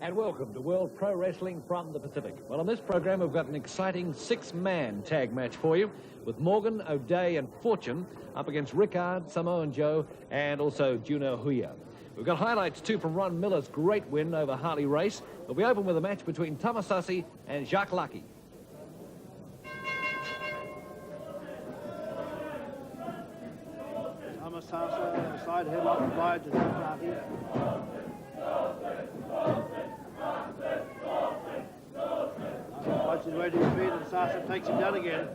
And welcome to World Pro Wrestling from the Pacific. Well, on this program, we've got an exciting six-man tag match for you with Morgan, O'Day and Fortune up against Rickard, Samoan Joe, and also Juno, Houia. We've got highlights, too, from Ron Miller's great win over Harley race. But we open with a match between Tama and Laki. Tama side headlock applied to Laki. Fights his way to his feet and Sasa takes him down again.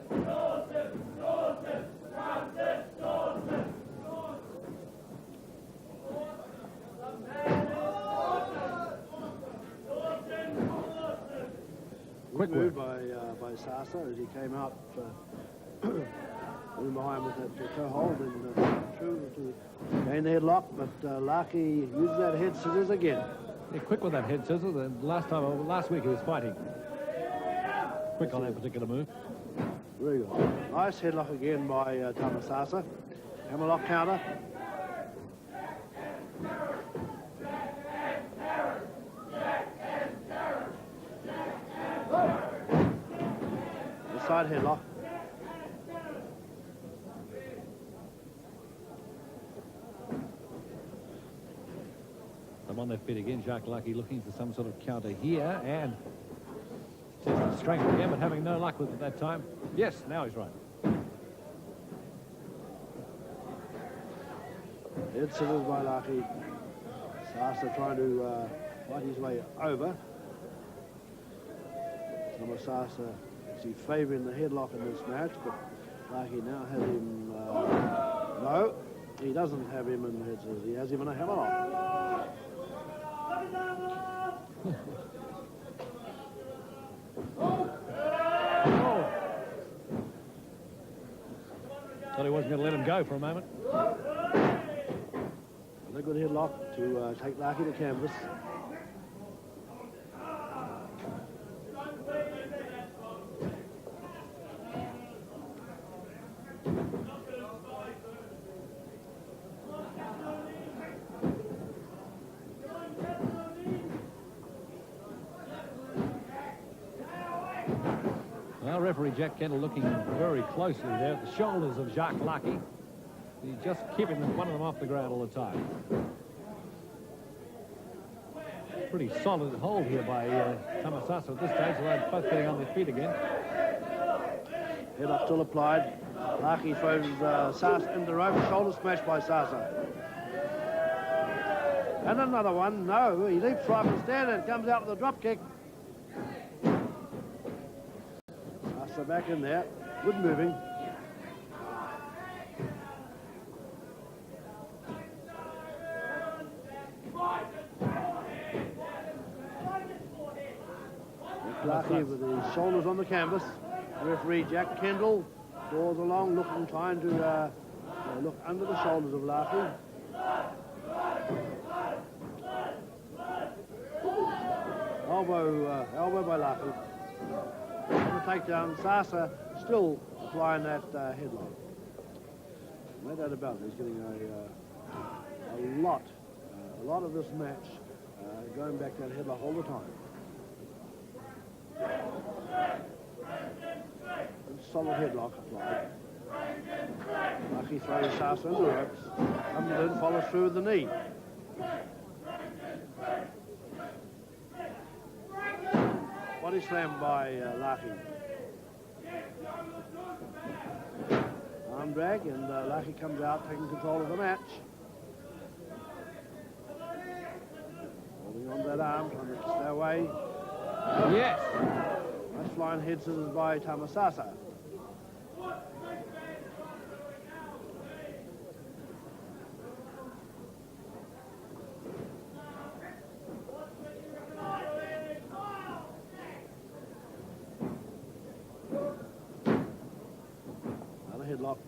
Quick move by Sasa as he came out in behind with that toe hold and true to gain the headlock, but Laki uses that head scissors again. Yeah, quick with that head scissors, and last week he was fighting. Quick on that particular move. Very good. Nice headlock again by Tama. Hammerlock counter. The side headlock. I'm on their feet again. Laki looking for some sort of counter here, and testing strength again, but having no luck with it that time. Yes, now he's right. Head scissors by Laki. Sasa trying to fight his way over. Sasa is favouring the headlock in this match, but Laki now has him. No, he doesn't have him in the head scissors. He has him in a hammerlock. Thought he wasn't going to let him go for a moment. A good headlock to take Laki to canvas. Well, referee Jack Kendall looking very closely there at the shoulders of Laki. He's just keeping one of them off the ground all the time. Pretty solid hold here by Tama at this stage, so they're both getting on their feet again. Headlock still applied. Laki throws Sasa into the rope, shoulder smash by Sasa. And another one. No, he leaps right from stand and comes out with a drop kick. Sasa back in there. Good moving. Laki with his shoulders on the canvas. Referee Jack Kendall draws along, trying to look under the shoulders of Laki. Elbow by Laki. On the takedown, Sasa still applying that headlock. No doubt about it. He's getting a lot of this match going back that headlock all the time. Solid headlock applied. Laki throws Sasa in the ropes. Comes in, follows through with the knee. Body slam by Laki. Arm drag, and Laki comes out taking control of the match. Holding on to that arm, trying to stay away. Yes. Nice flying head scissors by Tama. Another headlock.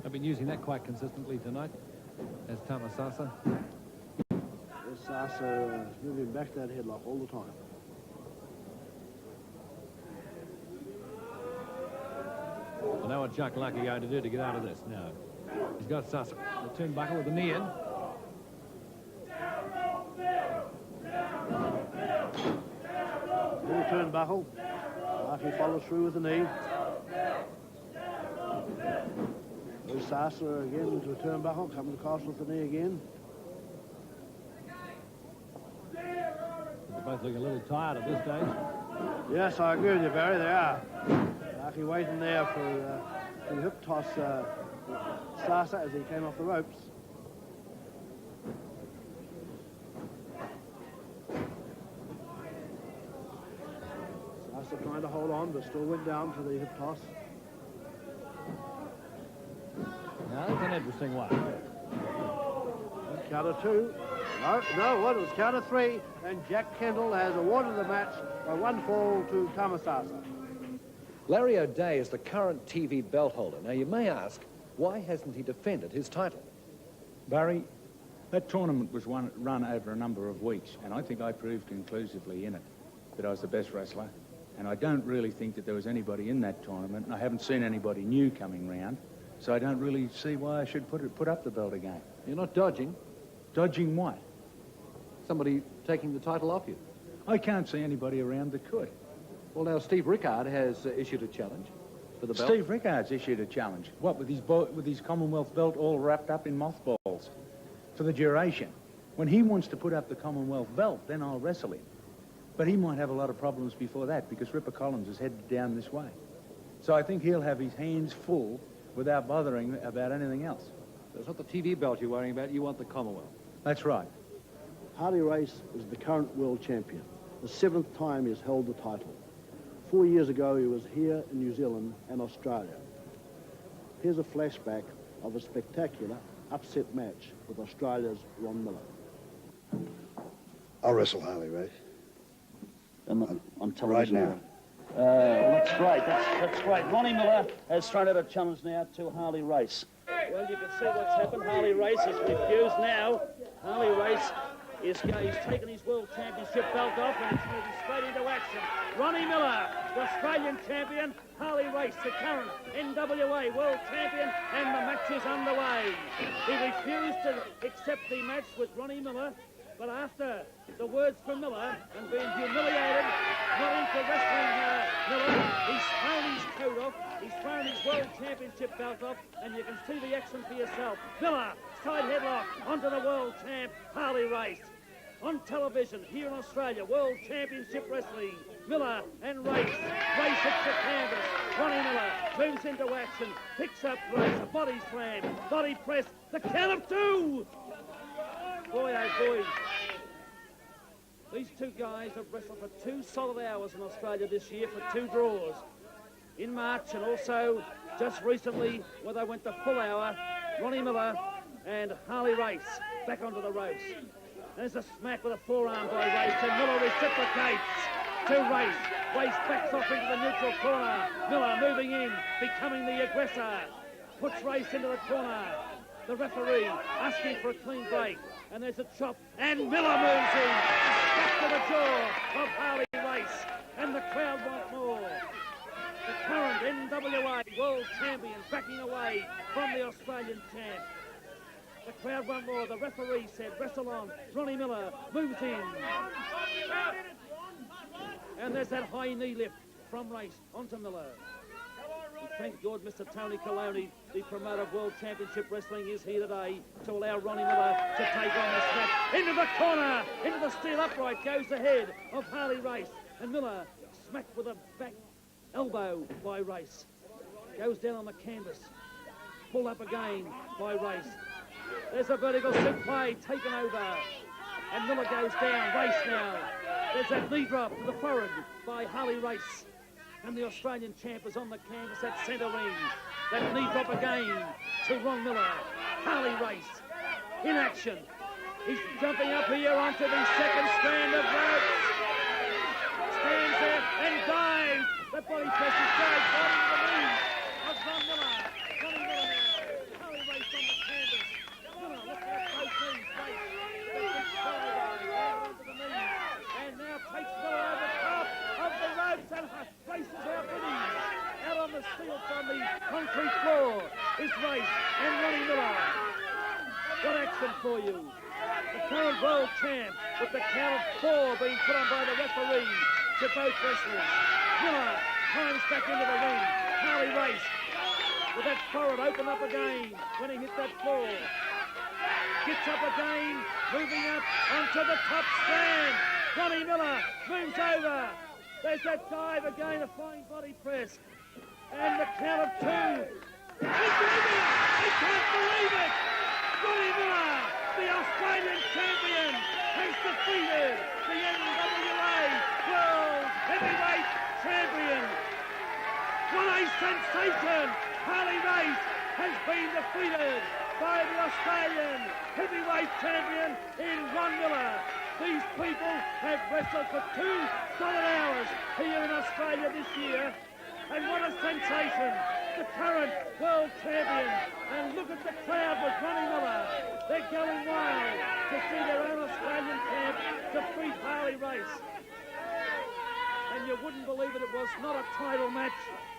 I've been using that quite consistently tonight as Tama. Sasa moving back that headlock all the time. Well, now what's Laki going to do to get out of this? No. He's got Sasa. The turnbuckle with the knee in. turnbuckle. Laki follows through with the knee. There's Sasa again into a turnbuckle, coming across with the knee again. They're both looking a little tired at this stage. Yes, I agree with you, Barry, they are. Laki waiting there for the hip toss Sasa as he came off the ropes. Sasa trying to hold on, but still went down for the hip toss. Now, that's an interesting one. Counter 2. No, what? It was counter 3, and Jack Kendall has awarded the match by 1 fall to Tama Sasa. Larry O'Day is the current TV belt holder. Now, you may ask, why hasn't he defended his title? Barry, that tournament was run over a number of weeks, and I think I proved conclusively in it that I was the best wrestler. And I don't really think that there was anybody in that tournament, and I haven't seen anybody new coming round, so I don't really see why I should put up the belt again. You're not dodging. Dodging what? Somebody taking the title off you. I can't see anybody around that could. Well, now, Steve Rickard has issued a challenge for the belt. Steve Rickard's issued a challenge. What, with his Commonwealth belt all wrapped up in mothballs for the duration? When he wants to put up the Commonwealth belt, then I'll wrestle him. But he might have a lot of problems before that because Ripper Collins is headed down this way. So I think he'll have his hands full without bothering about anything else. So it's not the TV belt you're worrying about, you want the Commonwealth. That's right. Harley Race is the current world champion. The 7th time he's held the title. 4 years ago, he was here in New Zealand and Australia. Here's a flashback of a spectacular upset match with Australia's Ron Miller. I'll wrestle Harley Race. On television right now. That's great. That's great. Ronnie Miller has thrown out a challenge now to Harley Race. Well, you can see what's happened. Harley Race is refused now. Harley Race he's taken his World Championship belt off and he's moving straight into action. Ronnie Miller, the Australian champion. Harley Race, the current NWA World Champion, and the match is underway. He refused to accept the match with Ronnie Miller, but after the words from Miller and being humiliated, not into wrestling Miller, he's thrown his coat off, he's thrown his World Championship belt off, and you can see the action for yourself. Miller, side headlock onto the world champ, Harley Race. On television here in Australia, World Championship Wrestling, Miller and Race. Race hits the canvas. Ronnie Miller moves into action, picks up Race, a body slam, body press, the count of 2! Boy, oh boy. These two guys have wrestled for 2 solid hours in Australia this year for 2 draws. In March and also just recently where they went to full hour, Ronnie Miller and Harley Race back onto the ropes. There's a smack with a forearm by Race and Miller reciprocates to Race. Race backs off into the neutral corner. Miller moving in, becoming the aggressor. Puts Race into the corner. The referee asking for a clean break. And there's a chop, and Miller moves in. Back to the jaw of Harley Race. And the crowd want more. The current NWA World Champion backing away from the Australian champ. The crowd want more. The referee said, wrestle on. Ronnie Miller moves in. And there's that high knee lift from Race onto Miller. We thank God Mr. Tony Coloni, the promoter of World Championship Wrestling, is here today to allow Ronnie Miller to take on this match. Into the corner, into the steel upright goes the head of Harley Race. And Miller smacked with a back elbow by Race. Goes down on the canvas. Pulled up again by Race. There's a vertical suplex taken over. And Miller goes down. Race now. There's that knee drop to the forehead by Harley Race. And the Australian champ is on the canvas at centre ring. That knee drop again to Ron Miller. Harley Race in action. He's jumping up here onto the second strand of ropes. Stands there and dives. The body press is going right into the knee of Ron Miller. Ronnie Miller now. Harley Race on the canvas. Miller looking at both knees. Race. The big side right into the knee. And now takes Miller over the top of the ropes and races out with him. Out on the steel from the concrete floor is Race and Ronnie Miller. What action for you? The current world champ with the count of 4 being put on by the referee. to both wrestlers. Miller climbs back into the ring. Harley Race with that forehead open up again when he hit that floor. Gets up again, moving up onto the top stand. Ronnie Miller moves over. There's that dive again, a flying body press. And the count of two. I can't believe it! Ronnie Miller, the Australian champion, has defeated the NWA World Heavyweight Champion. What a sensation! Harley Race has been defeated by the Australian Heavyweight Champion in Ron Miller. These people have wrestled for 2 solid hours here in Australia this year. And what a sensation! The current world champion. And look at the crowd with Ronnie Miller. They're going wild to see their own Australian champ defeat Harley Race. And you wouldn't believe it was not a title match.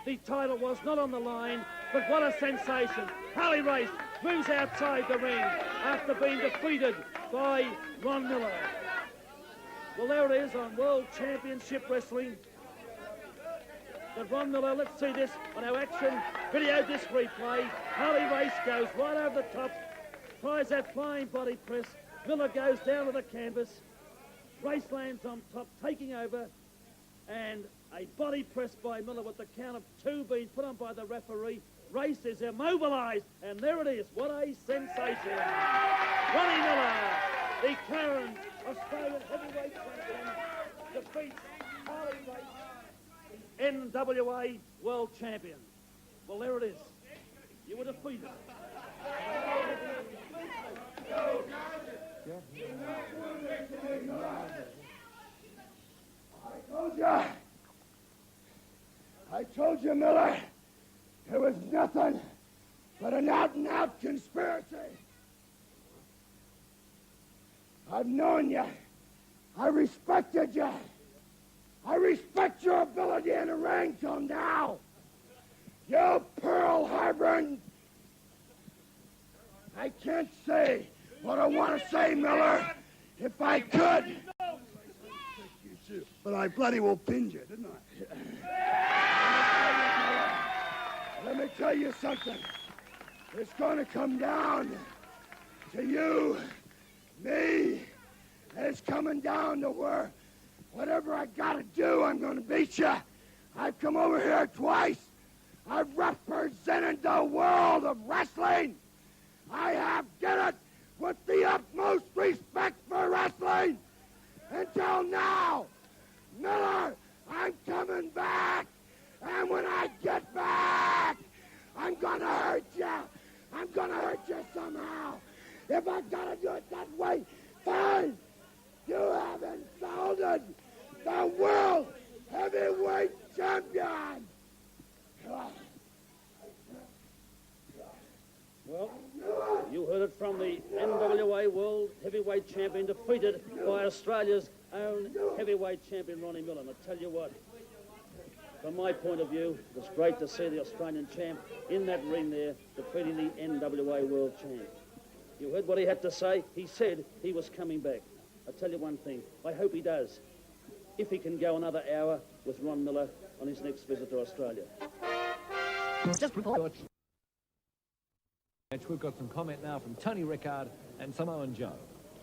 The title was not on the line, but what a sensation. Harley Race moves outside the ring after being defeated by Ron Miller. Well, there it is on World Championship Wrestling. But Ron Miller, let's see this on our action video disc replay. Harley Race goes right over the top, tries that flying body press. Miller goes down to the canvas. Race lands on top, taking over, and a body press by Miller with the count of 2 being put on by the referee. Race is immobilised, and there it is. What a sensation. Ronnie Miller, the current Australian heavyweight champion, defeats Harley Race, the NWA World Champion. Well, there it is. You were defeated. I told you, Miller, it was nothing but an out-and-out conspiracy. I've known you. I respected you. I respect your ability in the ring till now. You Pearl Harboring. I can't say what I want to say, Miller, if I could. But I bloody well pinned you, didn't I? Let me tell you something. It's going to come down to you, me, and it's coming down to where whatever I got to do, I'm going to beat you. I've come over here twice. I've represented the world of wrestling. I have did it with the utmost respect for wrestling. Until now, Miller, I'm coming back. And when I get back, I'm going to hurt you. I'm going to hurt you somehow. If I got to do it that way, fine. You have insulted the world heavyweight champion. Well, you heard it from the NWA World Heavyweight Champion, defeated by Australia's own heavyweight champion, Ronnie Miller. And I tell you what, from my point of view, it was great to see the Australian champ in that ring there, defeating the NWA World Champ. You heard what he had to say? He said he was coming back. I tell you one thing, I hope he does, if he can go another hour with Ron Miller on his next visit to Australia. Just report. We've got some comment now from Tony Rickard and Samoan Joe.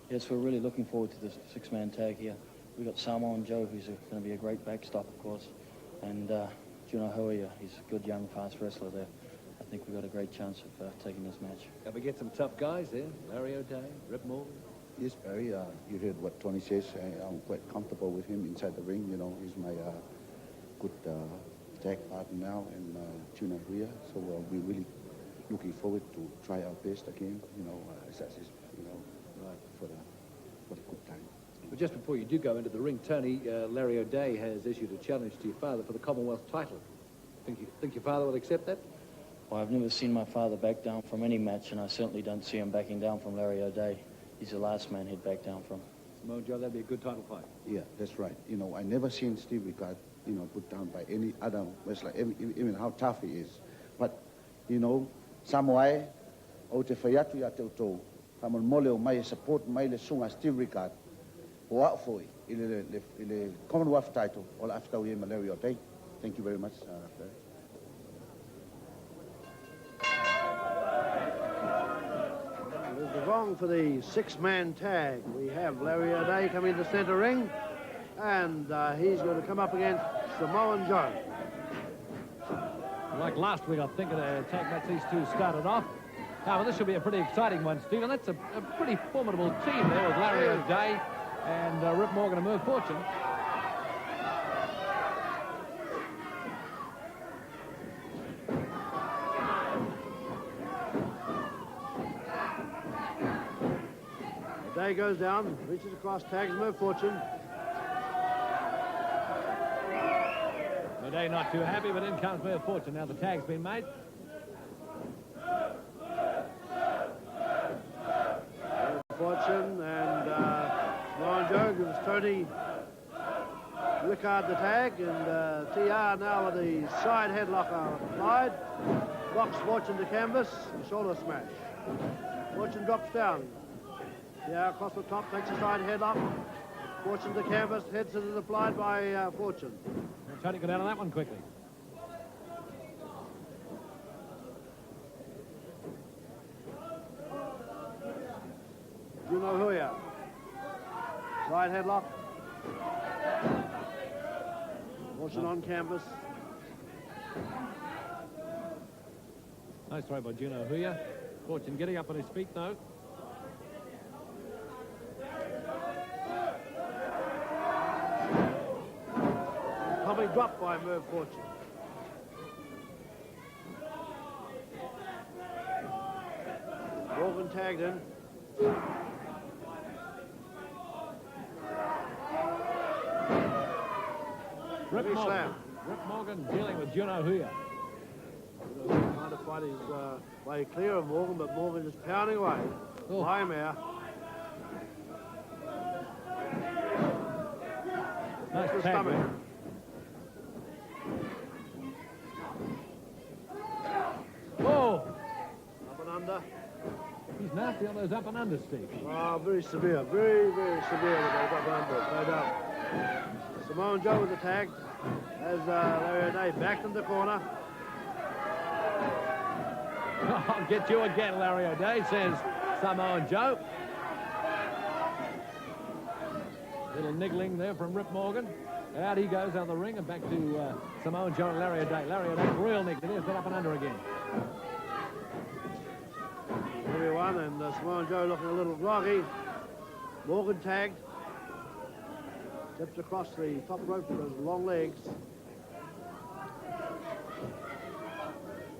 Yes, we're really looking forward to this 6-man tag here. We've got Samoan Joe, who's going to be a great backstop, of course, and Juno Houia, he's a good young fast wrestler there. I think we've got a great chance of taking this match. Can we get some tough guys there? Larry O'Day, Rip Morgan. Yes, Barry, you heard what Tony says. I'm quite comfortable with him inside the ring. You know, he's my good tag partner now, and Juno Houia. So we're really looking forward to try our best again. You know, right for the good time. But just before you do go into the ring, Tony, Larry O'Day has issued a challenge to your father for the Commonwealth title. Think your father will accept that? Well, I've never seen my father back down from any match, and I certainly don't see him backing down from Larry O'Day. He's the last man he'd back down from. Samoan Joe, that'd be a good title fight. Yeah, that's right. You know, I never seen Steve Rickard, put down by any other wrestler, even how tough he is. But, Samoa, o te whaiatu ia te utou, ka mon mole o mai support mai le sunga Steve Rickard. Ho'afoi, the Commonwealth title, all after we Malaria Day. Thank you very much. There's the wrong for the six-man tag. We have Larry O'Day coming to centre ring, and he's going to come up against Samoan Joe. Like last week, I think the tag match these two started off. Now, this should be a pretty exciting one, Stephen. That's a pretty formidable team there with Larry O'Day and Rip Morgan and Merv Fortune. O'Day goes down, reaches across, tags Merv Fortune. O'Day not too happy, but in comes Merv Fortune. Now the tag's been made. Fortune and Samoan Joe gives Tony Rickard the tag, and TR now with the side headlock applied. Locks Fortune to canvas, shoulder smash. Fortune drops down. TR across the top, takes a side headlock. Fortune to canvas, heads it is applied by Fortune. Tony got out of that one quickly. Juno Houia. Side headlock. Fortune on canvas. Nice throw by Juno Houia. Fortune getting up on his feet, though. Probably dropped by Merv Fortune. Morgan tagged in. Rip Morgan dealing with Juno Houia. Trying to fight his way clear of Morgan, but Morgan just pounding away. By him out. Nice tag stomach. there. Oh! Up and under. He's nasty on those up and under, Steve. Oh, very severe. Very, very severe with those up and unders, no doubt. Samoan Joe with the tag. As Larry O'Day backed in the corner. I'll get you again, Larry O'Day, says Samoan Joe. Little niggling there from Rip Morgan. Out he goes down the ring and back to Samoan Joe and Larry O'Day. Larry O'Day, real niggling. There's that up and under again. Everyone, and Samoan Joe looking a little groggy. Morgan tagged. Steps across the top rope with those long legs.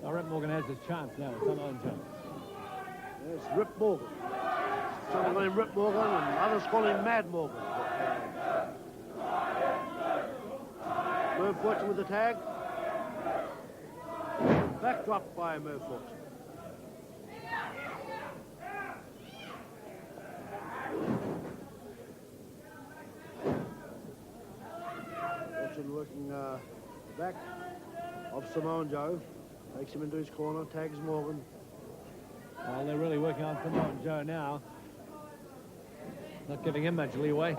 Well, Rip Morgan has his chance now with Samoan Joe. There's Rip Morgan. Some call him Rip Morgan and others call him Mad Morgan. Merv Fortune with the tag. Backdrop by Merv Fortune. Fortune working back of Samoan Joe. Takes him into his corner, tags Morgan. Well, they're really working on Samoan Joe now. Not giving him much leeway.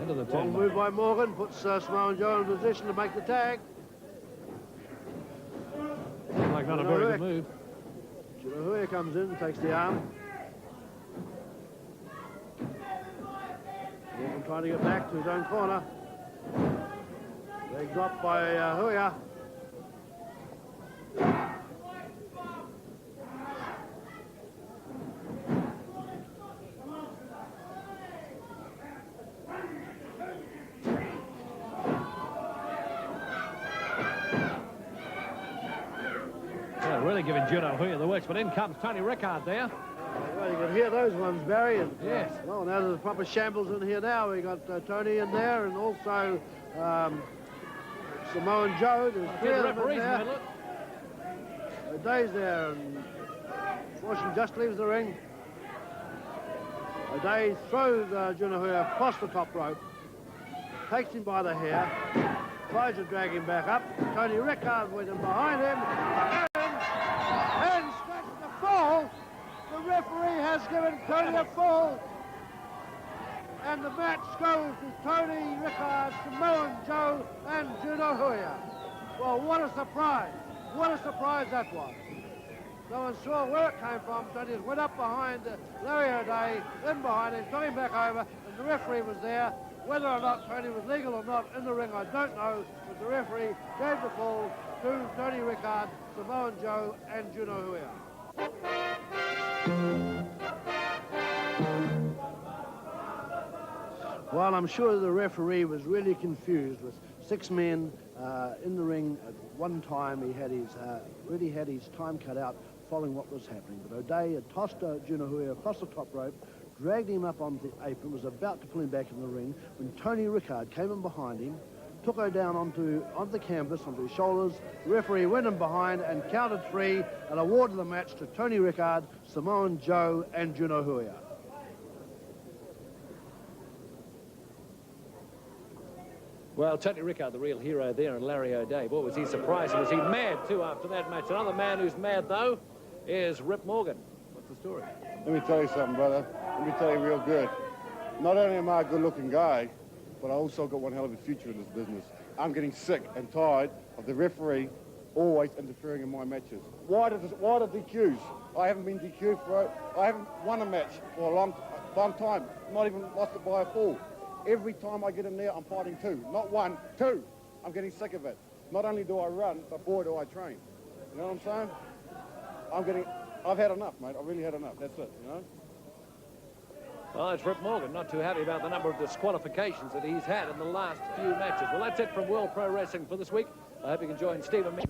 Into the Long turn. move by Morgan, puts Samoan Joe in position to make the tag. Like not a very good move. Juno Houia comes in, takes the arm. Morgan trying to get back to his own corner. Leg dropped by Houia. Really giving Juno Houia the works, but in comes Tony Rickard there. Well, you can hear those ones, Barry. And, yes. Well, now there's a proper shambles in here now. We got Tony in there, and also Samoan Joe. There's three of them in there. O'Day's there, and Fortune just leaves the ring. O'Day throws Juno Houia across the top rope, takes him by the hair, tries to drag him back up. Tony Rickard with him behind him, and scratches the fall. The referee has given Tony a fall, And the match goes to Tony Rickard, Samoan Joe, and Juno Houia. Well, what a surprise. What a surprise that was. No one saw where it came from. Tony went up behind Larry O'Day, in behind him, took him back over, and the referee was there. Whether or not Tony was legal or not in the ring, I don't know, but the referee gave the call to Tony Rickard, Samoan Joe, and Juno Houia. Well, I'm sure the referee was really confused with 6 men in the ring at one time. He had his really had his time cut out following what was happening. But O'Day had tossed Juno Houia across the top rope, dragged him up on the apron, was about to pull him back in the ring when Tony Rickard came in behind him, took O'Day down onto the canvas, onto his shoulders. The referee went in behind and counted 3 and awarded the match to Tony Rickard, Samoan Joe, and Juno Houia. Well, Tony Rickard, the real hero there, and Larry O'Day. Boy, was he surprised. Was he mad, too, after that match? Another man who's mad, though, is Rip Morgan. What's the story? Let me tell you something, brother. Let me tell you real good. Not only am I a good-looking guy, but I also got one hell of a future in this business. I'm getting sick and tired of the referee always interfering in my matches. Why the DQs? I haven't been DQ'd for it. I haven't won a match for a long time. Not even lost it by a fall. Every time I get in there, I'm fighting 2. Not 1, 2. I'm getting sick of it. Not only do I run, but boy, do I train. You know what I'm saying? I've had enough, mate. I've really had enough. That's it, you know? Well, it's Rip Morgan, not too happy about the number of disqualifications that he's had in the last few matches. Well, that's it from World Pro Wrestling for this week. I hope you can join Steve and me.